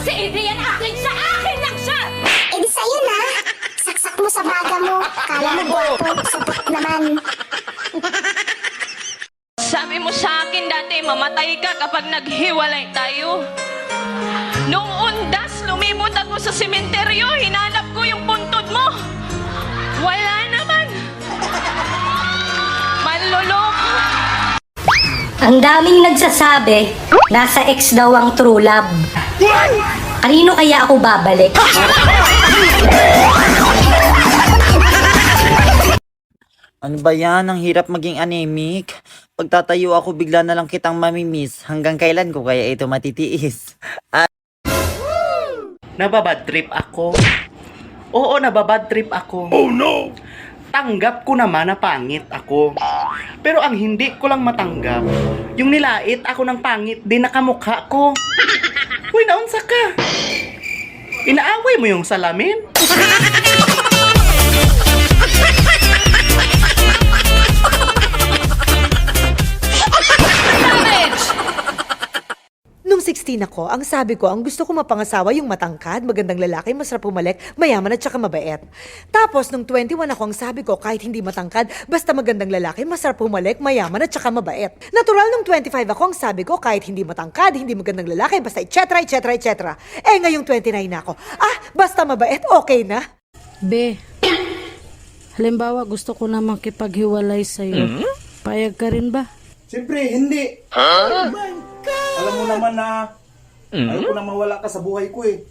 Si Adrian akin sa akin lang siya! Eh di sa'yo na. Saksak mo sa baga mo. Kala mo gwapo, supot naman. Sabi mo sa akin dati, mamatay ka kapag naghiwalay tayo. Nung undas, lumibot ako sa sementeryo, hinanap ko yung puntod mo. Wala naman. Manloloko. Ang daming nagsasabi, nasa ex daw ang true love. Kanino kaya ako babalik? Ano ba yan? Ang hirap maging anemic. Pagtatayo ako, bigla na lang kitang mamimiss. Hanggang kailan ko kaya ito matitiis? Nababad trip ako. Oo, nababad trip ako. Oh no! Tanggap ko naman na pangit ako. Pero ang hindi ko lang matanggap, yung nilait ako ng pangit din nakamukha ko. Uy, naunsa ka? Inaaway mo yung salamin? Nung 16 ako, ang sabi ko, ang gusto ko mapangasawa yung matangkad, magandang lalaki, masarap pumalik, mayaman at saka mabait. Tapos, nung 21 ako, ang sabi ko, kahit hindi matangkad, basta magandang lalaki, masarap pumalik, mayaman at saka mabait. Natural, nung 25 ako, ang sabi ko, kahit hindi matangkad, hindi magandang lalaki, basta etc. Eh, ngayong 29 na ako. Basta mabait, okay na. Be, halimbawa gusto ko na makipaghiwalay sa'yo. Payag ka rin ba? Siyempre, hindi. Oh my God! Alam mo naman na ayaw ko na mawala ka sa buhay ko eh.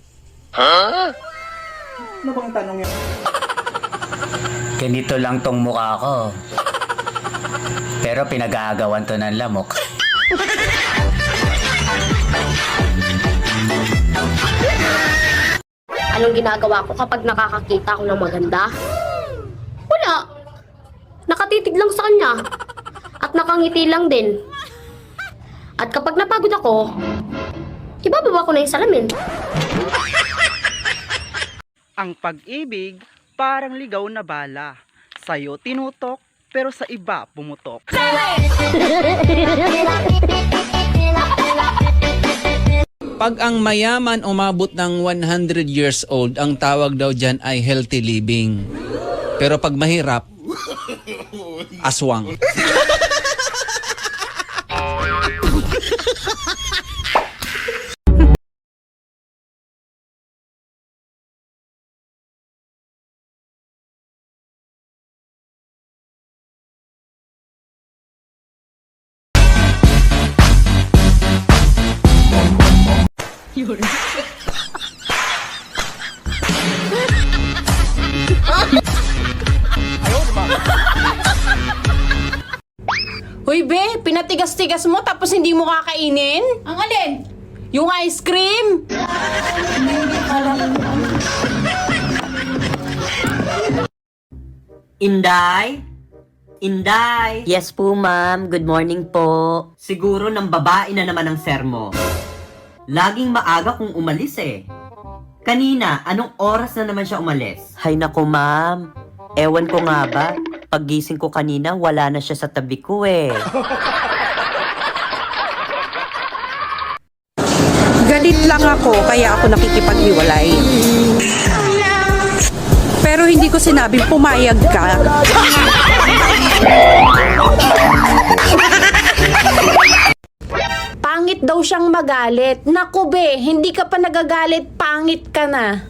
Ano bang tanong yan? Ganito lang tong mukha ko. Pero pinag-aagawan to ng lamok. Anong ginagawa ko kapag nakakakita ako ng maganda? Wala. Nakatitig lang sa kanya. At nakangiti lang din. At kapag napagod ako, ibababa ko na yung salamin. Ang pag-ibig, parang ligaw na bala. Sa'yo tinutok, pero sa iba pumutok. Pag ang mayaman umabot ng 100 years old, ang tawag daw dyan ay healthy living. Pero pag mahirap, aswang. Hoy, be, pinatigas-tigas mo tapos hindi mo kakainin? Ang alin? Yung ice cream? Inday? Inday? Yes po, ma'am. Good morning po. Siguro ng babae na naman ang sermo. Laging maaga kung umalis eh. Kanina, anong oras na naman siya umalis? Hay nako, ma'am. Ewan ko nga ba, paggising ko kanina, wala na siya sa tabi ko eh. Galit lang ako, kaya ako nakikipaghiwalay. Pero hindi ko sinabing pumayag ka. Pangit daw siyang magalit. Naku, be, hindi ka pa nagagalit, pangit ka na.